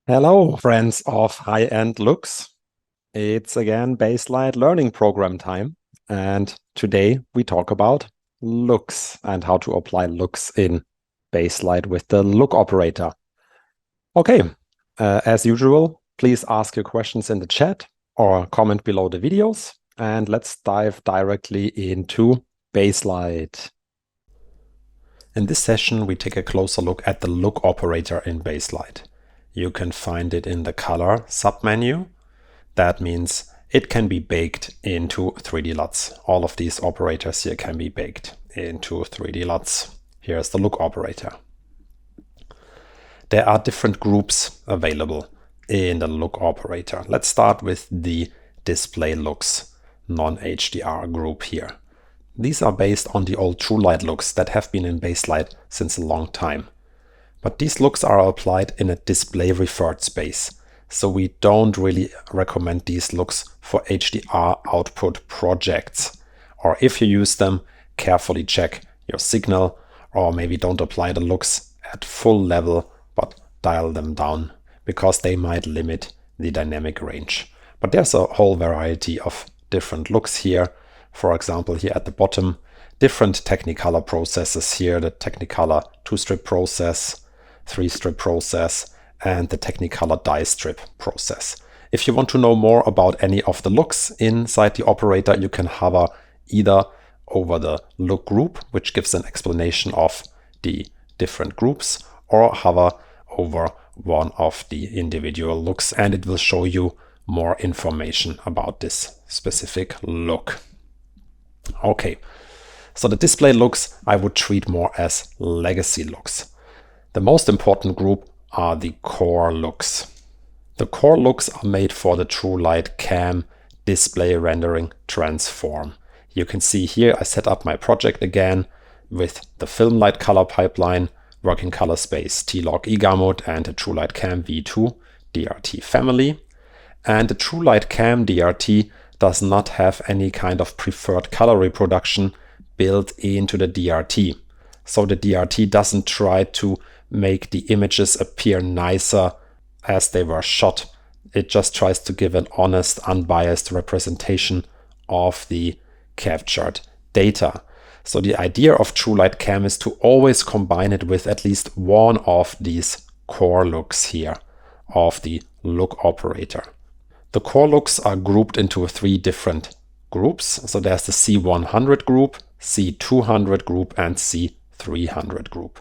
Hello, friends of high-end looks. It's again Baselight learning program time. And today we talk about looks and how to apply looks in Baselight with the look operator. Okay, as usual, please ask your questions in the chat or comment below the videos. And let's dive directly into Baselight. In this session, we take a closer look at the look operator in Baselight. You can find it in the color submenu. That means it can be baked into 3D LUTs. All of these operators here can be baked into 3D LUTs. Here's the look operator. There are different groups available in the look operator. Let's start with the display looks non-HDR group here. These are based on the old TrueLight looks that have been in Baselight since a long time. But these looks are applied in a display referred space. So we don't really recommend these looks for HDR output projects. Or if you use them, carefully check your signal, or maybe don't apply the looks at full level, but dial them down because they might limit the dynamic range. But there's a whole variety of different looks here. For example, here at the bottom, different Technicolor processes here, the Technicolor 2-strip process, 3-strip process, and the Technicolor die strip process. If you want to know more about any of the looks inside the operator, you can hover either over the look group, which gives an explanation of the different groups, or hover over one of the individual looks, and it will show you more information about this specific look. Okay, so the display looks I would treat more as legacy looks. The most important group are the core looks. The core looks are made for the TrueLight CAM display rendering transform. You can see here I set up my project again with the film light color pipeline, working color space T-Log eGamut, and the TrueLight CAM V2 DRT family. And the TrueLight CAM DRT does not have any kind of preferred color reproduction built into the DRT. So the DRT doesn't try to make the images appear nicer as they were shot. It just tries to give an honest, unbiased representation of the captured data. So the idea of TrueLight CAM is to always combine it with at least one of these core looks here of the look operator. The core looks are grouped into 3 different groups. So there's the C100 group, C200 group, and C300 group.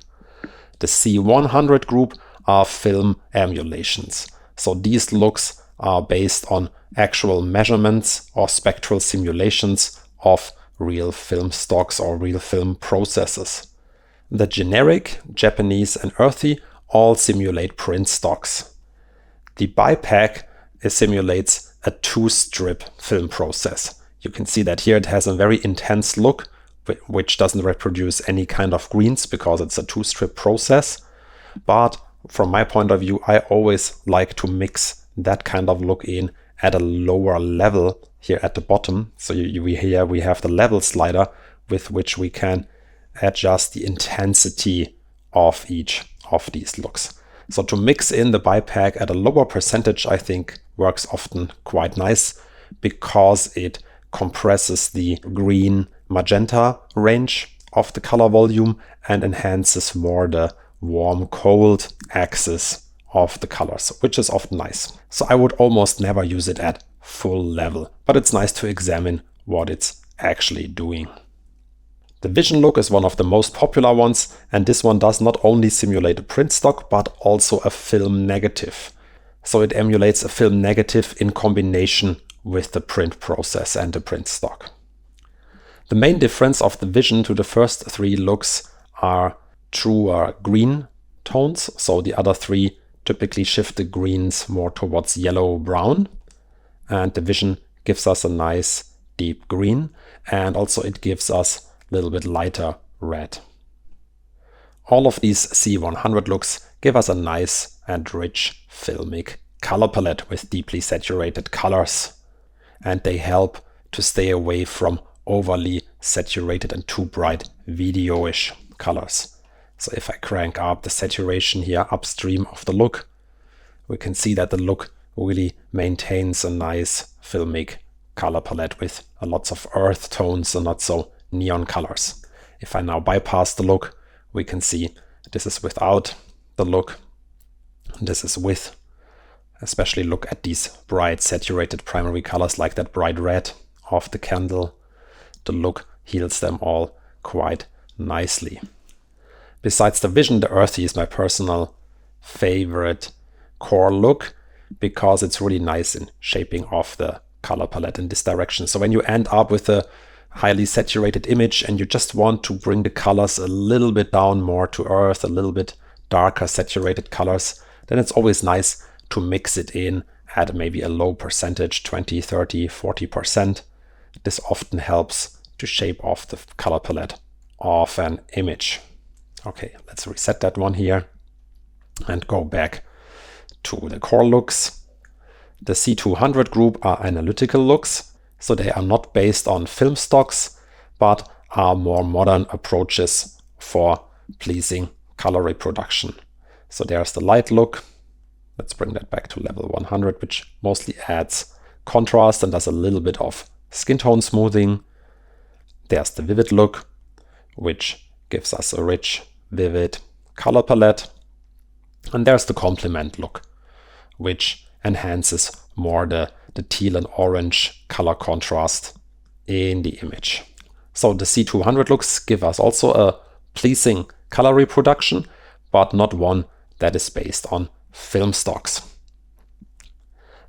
The C100 group are film emulations. So these looks are based on actual measurements or spectral simulations of real film stocks or real film processes. The generic, Japanese, and earthy all simulate print stocks. The BiPAC simulates a 2-strip film process. You can see that here it has a very intense look, which doesn't reproduce any kind of greens because it's a 2-strip process. But from my point of view, I always like to mix that kind of look in at a lower level here at the bottom. So here we have the level slider with which we can adjust the intensity of each of these looks. So to mix in the BiPAC at a lower percentage, I think works often quite nice because it compresses the green magenta range of the color volume and enhances more the warm cold axis of the colors, which is often nice. So I would almost never use it at full level, but it's nice to examine what it's actually doing. The Vision look is one of the most popular ones, and this one does not only simulate a print stock, but also a film negative. So it emulates a film negative in combination with the print process and the print stock. The main difference of the Vision to the first 3 looks are truer green tones. So the other 3 typically shift the greens more towards yellow-brown. And the Vision gives us a nice deep green, and also it gives us a little bit lighter red. All of these C100 looks give us a nice and rich filmic color palette with deeply saturated colors. And they help to stay away from overly saturated and too bright video-ish colors. So if I crank up the saturation here upstream of the look, we can see that the look really maintains a nice filmic color palette with lots of earth tones and not so neon colors. If I now bypass the look, we can see this is without the look, this is with. Especially look at these bright saturated primary colors like that bright red of the candle. The look heals them all quite nicely. Besides the vision, the earthy is my personal favorite core look because it's really nice in shaping off the color palette in this direction. So when you end up with a highly saturated image and you just want to bring the colors a little bit down more to earth, a little bit darker saturated colors, then it's always nice to mix it in at maybe a low percentage, 20, 30, 40%. This often helps to shape off the color palette of an image. Okay, let's reset that one here and go back to the core looks. The C200 group are analytical looks, so they are not based on film stocks, but are more modern approaches for pleasing color reproduction. So there's the light look. Let's bring that back to level 100, which mostly adds contrast and does a little bit of skin tone smoothing. There's the vivid look, which gives us a rich, vivid color palette. And there's the complement look, which enhances more the teal and orange color contrast in the image. So the C200 looks give us also a pleasing color reproduction, but not one that is based on film stocks.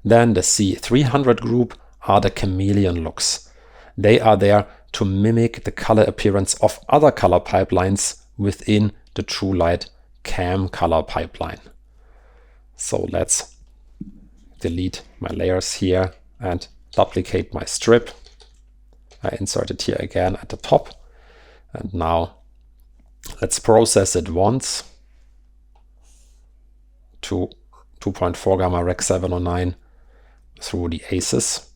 Then the C300 group are the chameleon looks. They are there to mimic the color appearance of other color pipelines within the TrueLight CAM color pipeline. So let's delete my layers here and duplicate my strip. I insert it here again at the top. And now let's process it once to 2.4 gamma rec 709 through the ACES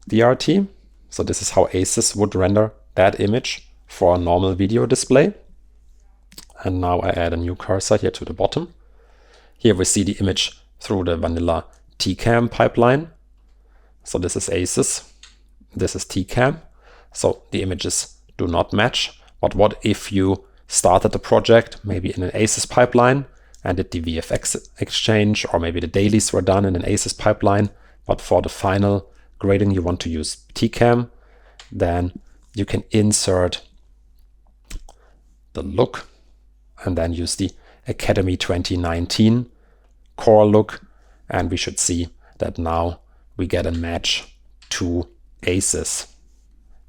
DRT. So this is how ACES would render that image for a normal video display. And now I add a new cursor here to the bottom. Here we see the image through the vanilla TCAM pipeline. So this is ACES, this is TCAM. So the images do not match. But what if you started the project maybe in an ACES pipeline and did the VFX exchange, or maybe the dailies were done in an ACES pipeline, but for the final grading you want to use TCAM, then you can insert the look and then use the Academy 2019 core look, and we should see that now we get a match to ACES.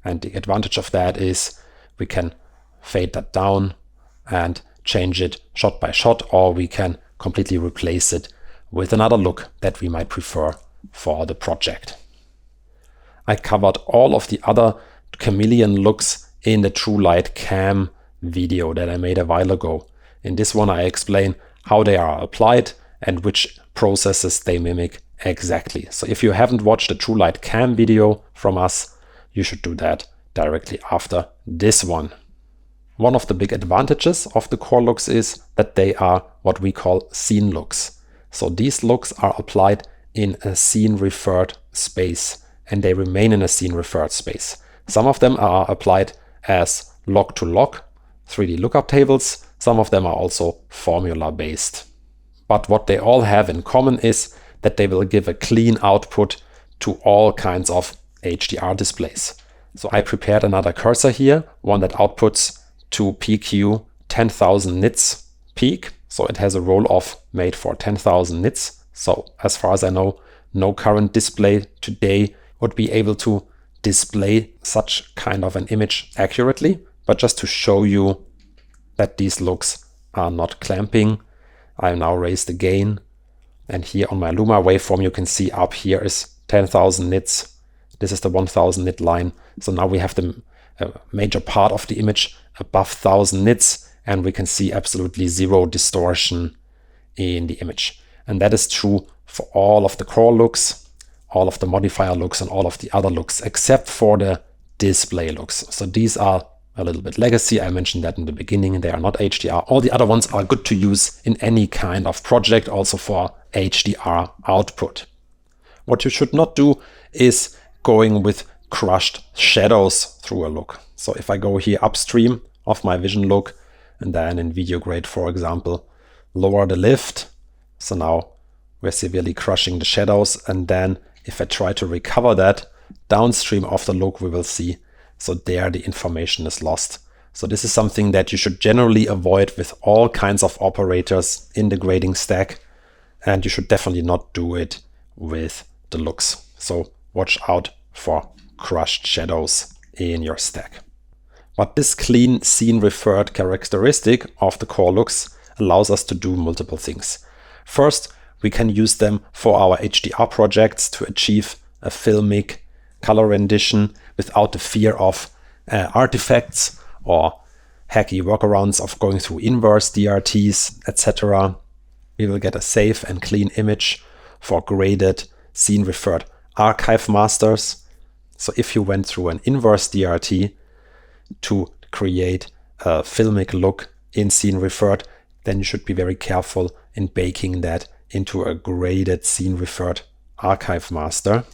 And the advantage of that is we can fade that down and change it shot by shot, or we can completely replace it with another look that we might prefer for the project. I covered all of the other chameleon looks in the TrueLight CAM video that I made a while ago. In this one I explain how they are applied and which processes they mimic exactly. So if you haven't watched the TrueLight CAM video from us, you should do that directly after this one. One of the big advantages of the core looks is that they are what we call scene looks. So these looks are applied in a scene referred space, and they remain in a scene referred space. Some of them are applied as log to log 3D lookup tables. Some of them are also formula based. But what they all have in common is that they will give a clean output to all kinds of HDR displays. So I prepared another cursor here, one that outputs to PQ 10,000 nits peak. So it has a roll-off made for 10,000 nits. So as far as I know, no current display today would be able to display such kind of an image accurately. But just to show you that these looks are not clamping, I now raise the gain. And here on my Luma waveform, you can see up here is 10,000 nits. This is the 1000 nit line. So now we have the major part of the image above 1000 nits, and we can see absolutely zero distortion in the image. And that is true for all of the core looks, all of the modifier looks, and all of the other looks, except for the display looks. So these are a little bit legacy. I mentioned that in the beginning. They are not HDR. All the other ones are good to use in any kind of project, also for HDR output. What you should not do is going with crushed shadows through a look. So if I go here upstream of my vision look and then in video grade, for example, lower the lift. So now we're severely crushing the shadows. And then if I try to recover that downstream of the look, we will see. So there the information is lost. So this is something that you should generally avoid with all kinds of operators in the grading stack. And you should definitely not do it with the looks. So watch out for crushed shadows in your stack. But this clean scene referred characteristic of the core looks allows us to do multiple things. First, we can use them for our HDR projects to achieve a filmic color rendition without the fear of artifacts or hacky workarounds of going through inverse DRTs, etc. We will get a safe and clean image for graded scene referred archive masters. So if you went through an inverse DRT to create a filmic look in scene referred, then you should be very careful in baking that into a graded scene referred archive master.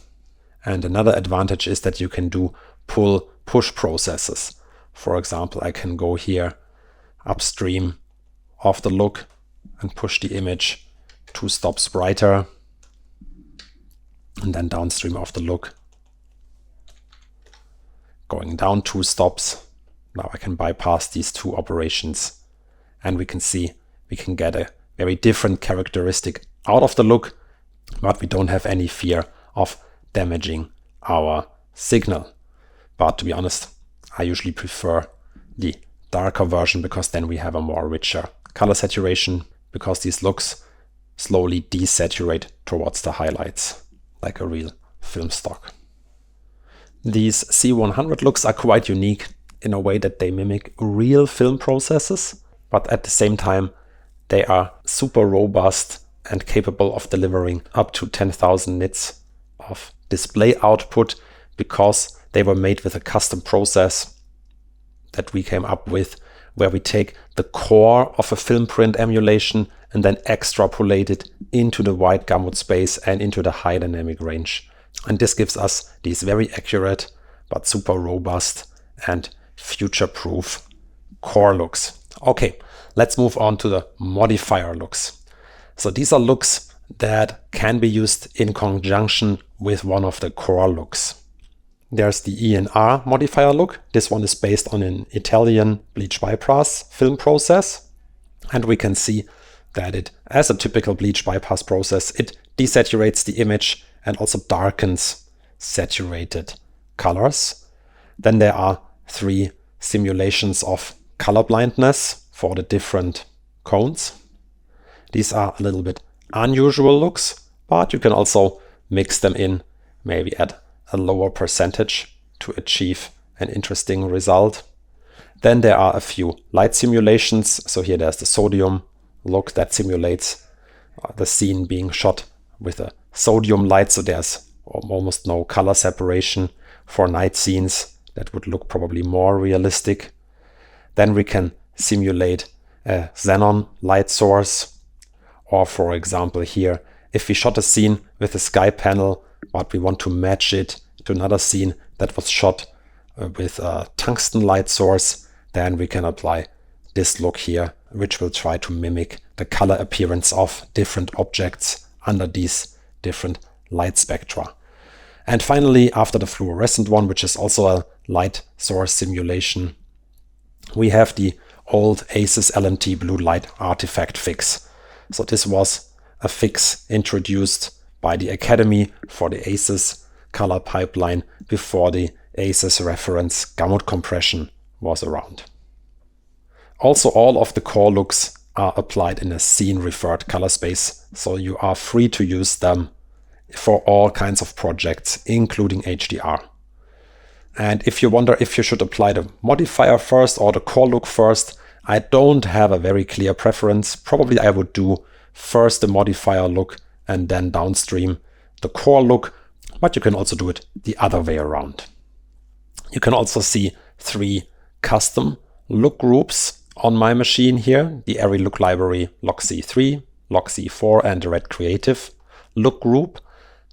And another advantage is that you can do pull-push processes. For example, I can go here upstream of the look and push the image 2 stops brighter, and then downstream of the look, going down 2 stops. Now I can bypass these 2 operations, and we can see we can get a very different characteristic out of the look, but we don't have any fear of damaging our signal. But to be honest, I usually prefer the darker version because then we have a more richer color saturation, because these looks slowly desaturate towards the highlights like a real film stock. These C100 looks are quite unique in a way that they mimic real film processes, but at the same time they are super robust and capable of delivering up to 10,000 nits of display output because they were made with a custom process that we came up with, where we take the core of a film print emulation and then extrapolate it into the wide gamut space and into the high dynamic range. And this gives us these very accurate but super robust and future-proof core looks. Okay, let's move on to the modifier looks. So these are looks that can be used in conjunction with one of the core looks. There's the ENR modifier look. This one is based on an Italian bleach bypass film process. And we can see that it, as a typical bleach bypass process, it desaturates the image and also darkens saturated colors. Then there are 3 simulations of color blindness for the different cones. These are a little bit unusual looks, but you can also mix them in maybe at a lower percentage to achieve an interesting result. Then there are a few light simulations. So here there's the sodium look that simulates the scene being shot with a sodium light. So there's almost no color separation for night scenes. That would look probably more realistic. Then we can simulate a xenon light source. Or for example here, if we shot a scene with a sky panel, but we want to match it to another scene that was shot with a tungsten light source, then we can apply this look here, which will try to mimic the color appearance of different objects under these different light spectra. And finally, after the fluorescent one, which is also a light source simulation, we have the old ACES LMT blue light artifact fix. So this was a fix introduced by the Academy for the ACES color pipeline before the ACES reference gamut compression was around. Also, all of the core looks are applied in a scene referred color space, so you are free to use them for all kinds of projects, including HDR. And if you wonder if you should apply the modifier first or the core look first, I don't have a very clear preference. Probably I would do first the modifier look and then downstream the core look, but you can also do it the other way around. You can also see 3 custom look groups on my machine here, the ARRI Look Library Lock C3, log C4 and the red creative look group.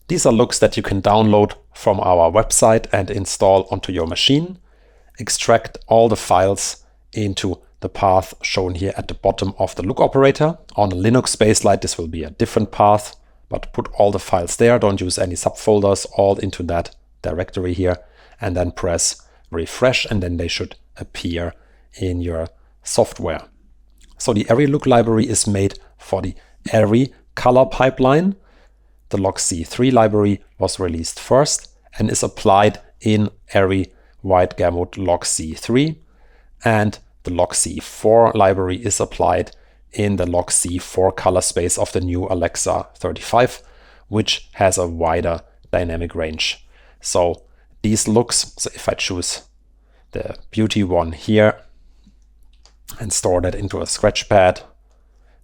These are looks that you can download from our website and install onto your machine. Extract all the files into the path shown here at the bottom of the look operator. On a Linux Baselight, this will be a different path, but put all the files there. Don't use any subfolders, all into that directory here, and then press refresh, and then they should appear in your software. So the ARRI Look Library is made for the ARRI color pipeline. The log C3 library was released first and is applied in ARRI White Gamut log C3, and the log C4 library is applied in the log C4 color space of the new Alexa 35, which has a wider dynamic range. So these looks, so if I choose the beauty one here and store that into a scratchpad,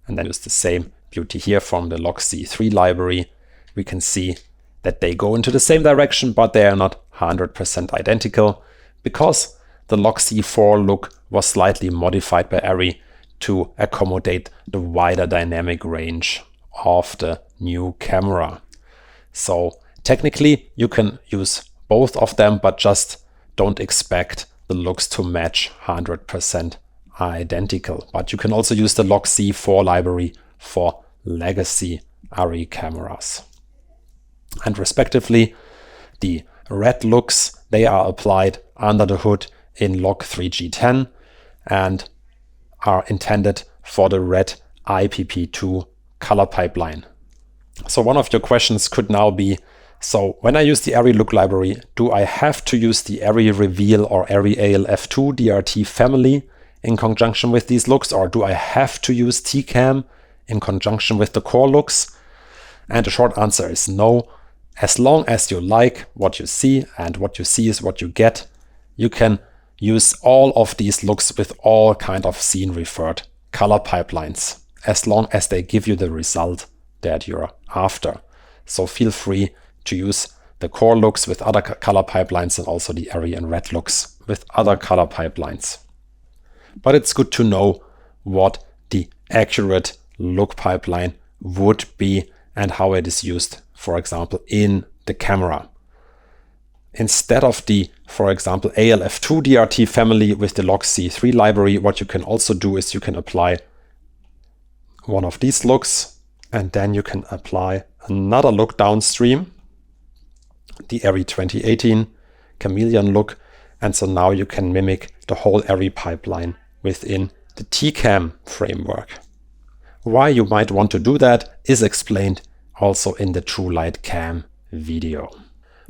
and then use the same beauty here from the log C3 library, we can see that they go into the same direction, but they are not 100% identical, because the log C4 look was slightly modified by ARRI to accommodate the wider dynamic range of the new camera. So technically you can use both of them, but just don't expect the looks to match 100% identical. But you can also use the log C4 library for legacy ARRI cameras. And respectively, the red looks, they are applied under the hood in log 3G10 and are intended for the red IPP2 color pipeline. So one of your questions could now be, so when I use the ARRI Look Library, do I have to use the ARRI Reveal or ARRI ALF2 DRT family in conjunction with these looks, or do I have to use TCAM in conjunction with the core looks? And the short answer is no. As long as you like what you see, and what you see is what you get, you can use all of these looks with all kind of scene referred color pipelines, as long as they give you the result that you're after. So feel free to use the core looks with other color pipelines, and also the ARRI and red looks with other color pipelines. But it's good to know what the accurate look pipeline would be and how it is used, for example, in the camera. Instead of the, for example, ALF2 DRT family with the log C3 library, what you can also do is you can apply one of these looks, and then you can apply another look downstream, the ARRI 2018 Chameleon look. And so now you can mimic the whole ARRI pipeline within the TCAM framework. Why you might want to do that is explained also in the TrueLight Cam video.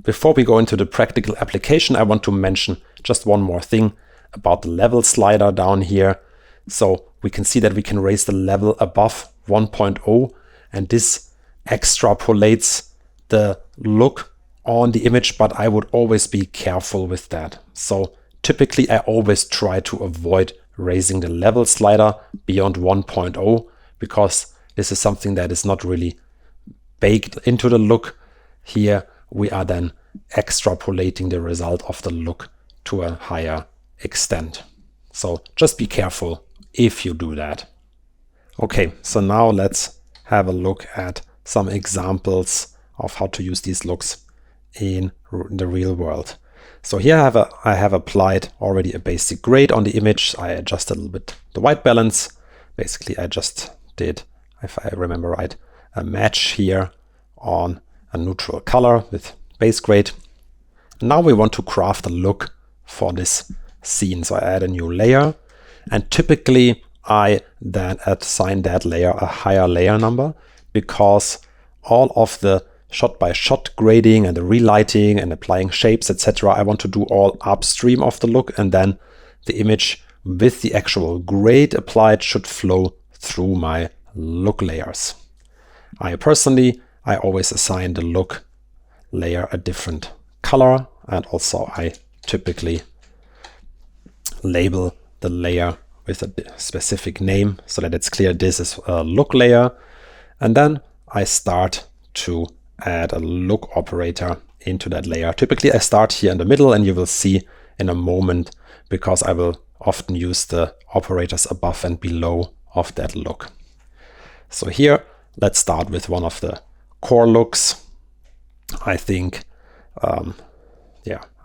Before we go into the practical application, I want to mention just one more thing about the level slider down here. So we can see that we can raise the level above 1.0, and this extrapolates the look on the image, but I would always be careful with that. So typically I always try to avoid raising the level slider beyond 1.0, because this is something that is not really baked into the look. Here we are then extrapolating the result of the look to a higher extent. So just be careful if you do that. Okay, so now let's have a look at some examples of how to use these looks in the real world. So here I have applied already a basic grade on the image. I adjusted a little bit the white balance. Basically, I just did, if I remember right, a match here on a neutral color with base grade. Now we want to craft a look for this scene. So I add a new layer, and typically I then assign that layer a higher layer number, because all of the shot by shot grading and the relighting and applying shapes, etc., I want to do all upstream of the look, and then the image with the actual grade applied should flow through my look layers. I always assign the look layer a different color, and also I typically label the layer with a specific name so that it's clear this is a look layer. And then I start to add a look operator into that layer. Typically I start here in the middle, and you will see in a moment, because I will often use the operators above and below of that look. So here let's start with one of the core looks. I think,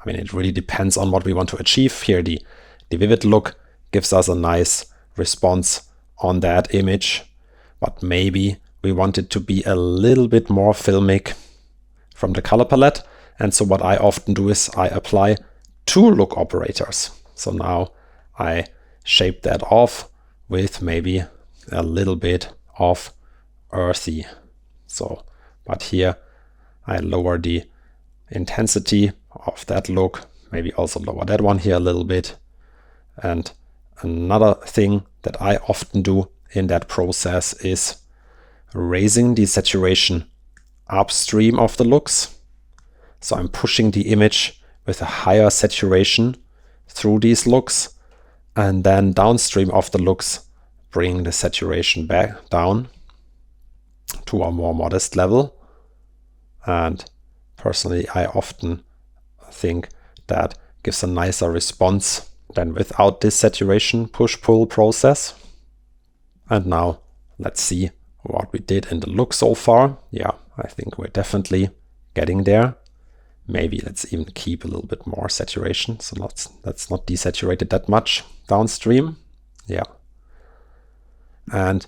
it really depends on what we want to achieve. Here, the vivid look gives us a nice response on that image, but maybe we want it to be a little bit more filmic from the color palette. And so what I often do is I apply 2 look operators. So now I shape that off with maybe a little bit of earthy. So, but here I lower the intensity of that look, maybe also lower that one here a little bit. And another thing that I often do in that process is raising the saturation upstream of the looks. So I'm pushing the image with a higher saturation through these looks, and then downstream of the looks, bringing the saturation back down to a more modest level. And personally, I often think that gives a nicer response than without this saturation push-pull process. And now let's see what we did in the look so far. Yeah, I think we're definitely getting there. Maybe let's even keep a little bit more saturation. So let's not desaturate it that much downstream. Yeah. And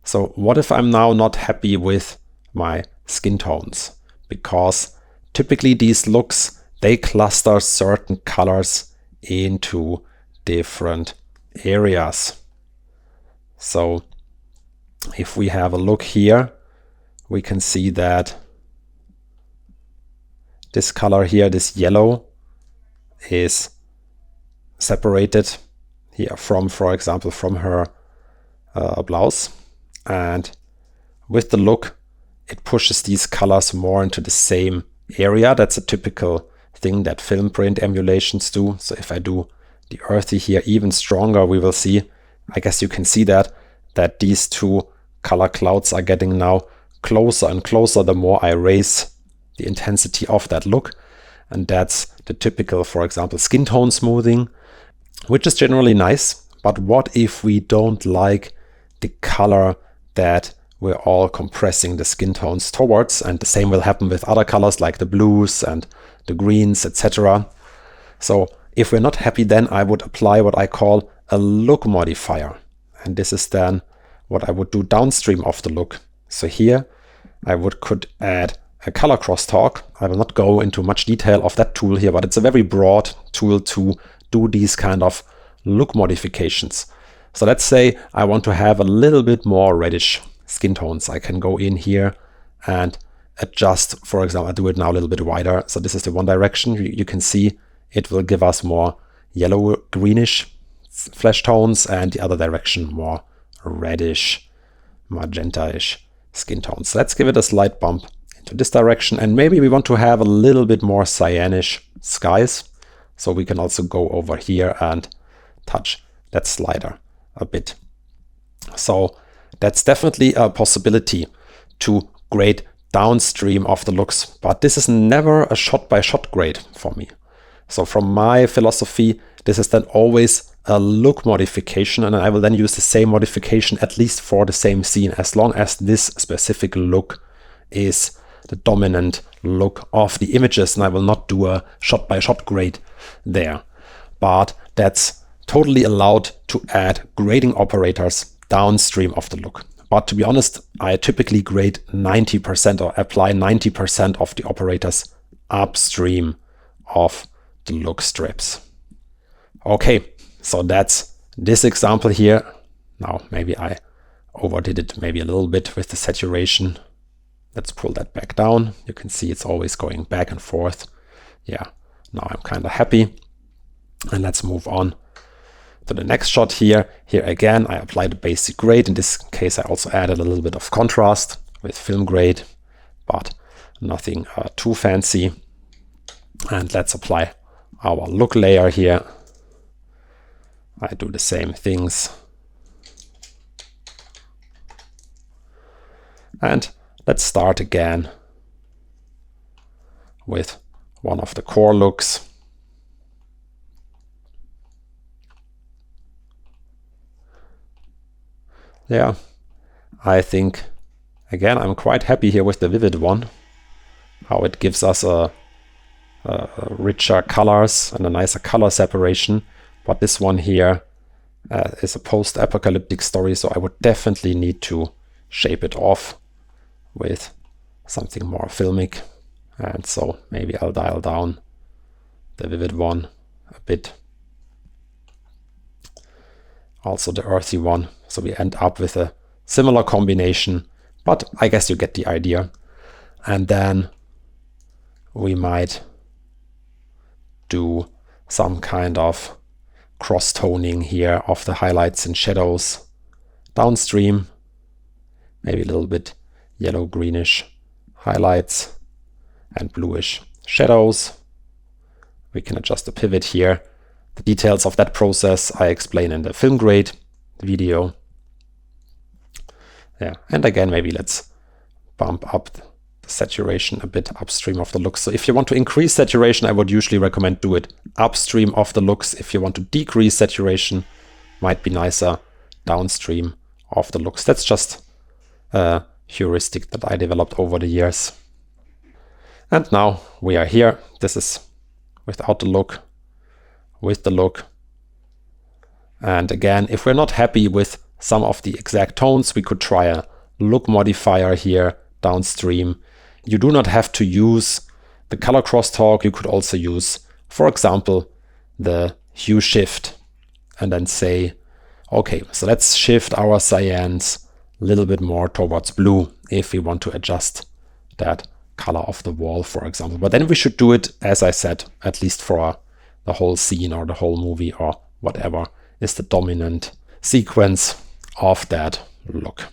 so what if I'm now not happy with my skin tones? Because typically these looks, they cluster certain colors into different areas. So if we have a look here, we can see that this color here, this yellow, is separated here from, for example, from her blouse. And with the look, it pushes these colors more into the same area. That's a typical thing that film print emulations do. So if I do the earthy here even stronger, we will see, I guess you can see that these 2 color clouds are getting now closer and closer the more I raise the intensity of that look. And that's the typical, for example, skin tone smoothing, which is generally nice. But what if we don't like the color that we're all compressing the skin tones towards? And the same will happen with other colors like the blues and the greens, etc. So if we're not happy, then I would apply what I call a look modifier. And this is then what I would do downstream of the look. So here I could add a color crosstalk. I will not go into much detail of that tool here, but it's a very broad tool to do these kind of look modifications. So let's say I want to have a little bit more reddish skin tones. I can go in here and adjust, for example, I do it now a little bit wider. So this is the one direction. You can see it will give us more yellow greenish flesh tones, and the other direction more reddish, magenta-ish skin tones. Let's give it a slight bump into this direction, and maybe we want to have a little bit more cyanish skies. So we can also go over here and touch that slider a bit. So that's definitely a possibility to grade downstream of the looks, but this is never a shot-by-shot grade for me. So from my philosophy, this is then always a look modification, and I will then use the same modification at least for the same scene, as long as this specific look is the dominant look of the images, and I will not do a shot-by-shot grade there. But that's totally allowed to add grading operators downstream of the look. But to be honest, I typically grade 90% or apply 90% of the operators upstream of the look strips. Okay, so that's this example here. Now maybe I overdid it maybe a little bit with the saturation. Let's pull that back down. You can see it's always going back and forth. Yeah, now I'm kind of happy. And let's move on to the next shot here. Here again, I applied a basic grade. In this case, I also added a little bit of contrast with film grade, but nothing too fancy. And let's apply our look layer here. I do the same things. And let's start again with one of the core looks. Yeah, I think, Again, I'm quite happy here with the vivid one, how it gives us a richer colors and a nicer color separation. But this one here is a post-apocalyptic story, so I would definitely need to shape it off with something more filmic. And so maybe I'll dial down the vivid one a bit. Also the earthy one. So we end up with a similar combination, but I guess you get the idea. And then we might do some kind of cross-toning here of the highlights and shadows downstream. Maybe a little bit yellow-greenish highlights and bluish shadows. We can adjust the pivot here. The details of that process I explain in the film grade video. Yeah, and again, maybe let's bump up the saturation a bit upstream of the looks. So if you want to increase saturation, I would usually recommend do it upstream of the looks. If you want to decrease saturation, might be nicer downstream of the looks. That's just a heuristic that I developed over the years. And now we are here. This is without the look, with the look. And again, if we're not happy with some of the exact tones, we could try a look modifier here downstream. You do not have to use the color crosstalk. You could also use, for example, the hue shift and then say, okay, so let's shift our cyans a little bit more towards blue if we want to adjust that color of the wall, for example. But then we should do it, as I said, at least for the whole scene or the whole movie or whatever is the dominant sequence of that look.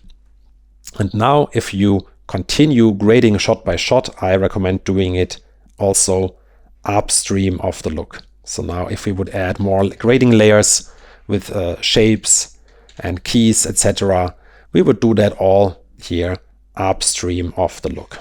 And now if you continue grading shot by shot, I recommend doing it also upstream of the look. So now if we would add more grading layers with shapes and keys, etc., we would do that all here upstream of the look.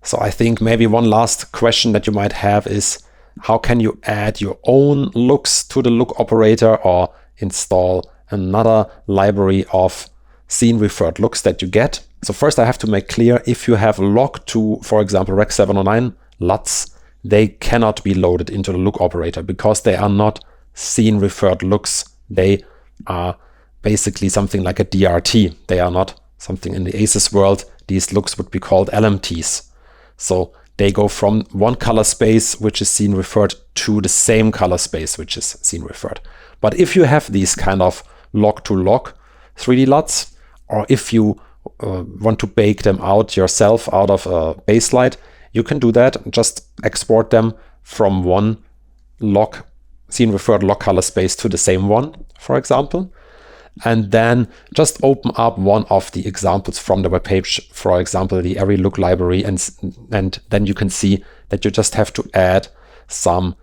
So I think maybe one last question that you might have is, how can you add your own looks to the look operator or install another library of scene referred looks that you get? So first I have to make clear, if you have logged to, for example, Rec 709 LUTs, they cannot be loaded into the look operator because they are not scene referred looks. They are basically something like a DRT. They are not something in the ACES world. These looks would be called LMTs. So they go from one color space, which is scene referred, to the same color space, which is scene referred. But if you have these kind of log to log 3D LUTs, or if you want to bake them out yourself out of a Baselight, you can do that. Just export them from one log, scene referred log color space to the same one, for example. And then just open up one of the examples from the web page, for example, the ARRI Look Library, and then you can see that you just have to add some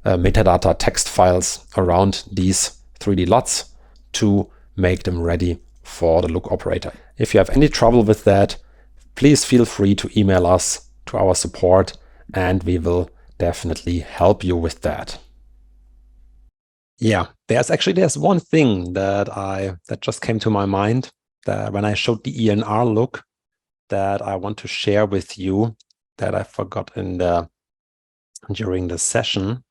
metadata text files around these 3D LUTs to make them ready for the look operator. If you have any trouble with that, please feel free to email us to our support and we will definitely help you with that. Yeah, there's one thing that just came to my mind that when I showed the ENR look that I want to share with you that I forgot during the session.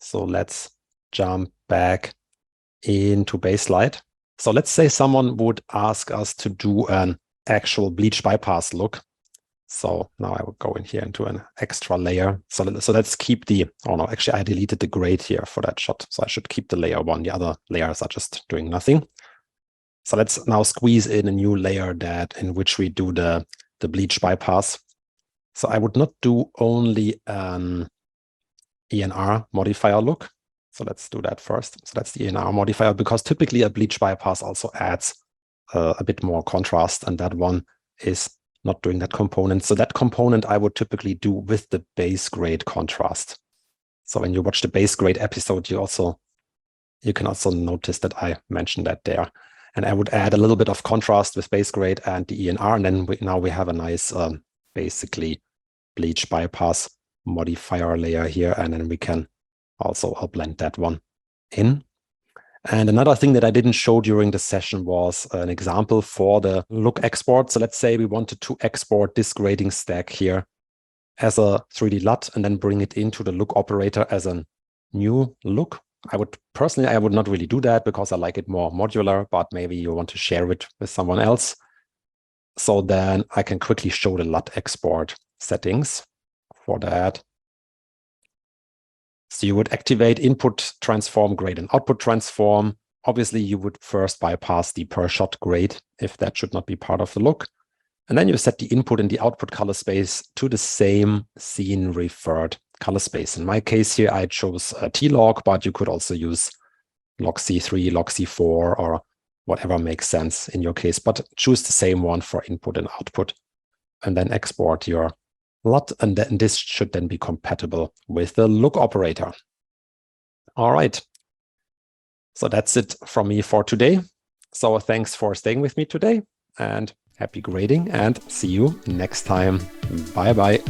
So let's jump back into Baselight. So let's say someone would ask us to do an actual bleach bypass look. So now I will go in here into an extra layer. So let's keep the, oh no, actually I deleted the grade here for that shot. So I should keep the layer one. The other layers are just doing nothing. So let's now squeeze in a new layer in which we do the bleach bypass. So I would not do only an ENR modifier look. So let's do that first. So that's the ENR modifier, because typically a bleach bypass also adds a bit more contrast, and that one is not doing that component. So that component I would typically do with the base grade contrast. So when you watch the base grade episode, you can also notice that I mentioned that there. And I would add a little bit of contrast with base grade and the ENR, and then now we have a nice basically bleach bypass modifier layer here, and then we can also blend that one in. And another thing that I didn't show during the session was an example for the look export. So let's say we wanted to export this grading stack here as a 3D LUT and then bring it into the look operator as a new look. I would not really do that because I like it more modular, but maybe you want to share it with someone else. So then I can quickly show the LUT export settings for that. So you would activate input transform grade and output transform. Obviously, you would first bypass the per shot grade if that should not be part of the look. And then you set the input and the output color space to the same scene referred color space. In my case here, I chose T-log, but you could also use log C3, log C4, or whatever makes sense in your case. But choose the same one for input and output, and then export your LUT, and then this should then be compatible with the look operator. All right. So that's it from me for today. So thanks for staying with me today, and happy grading, and see you next time. Bye-bye.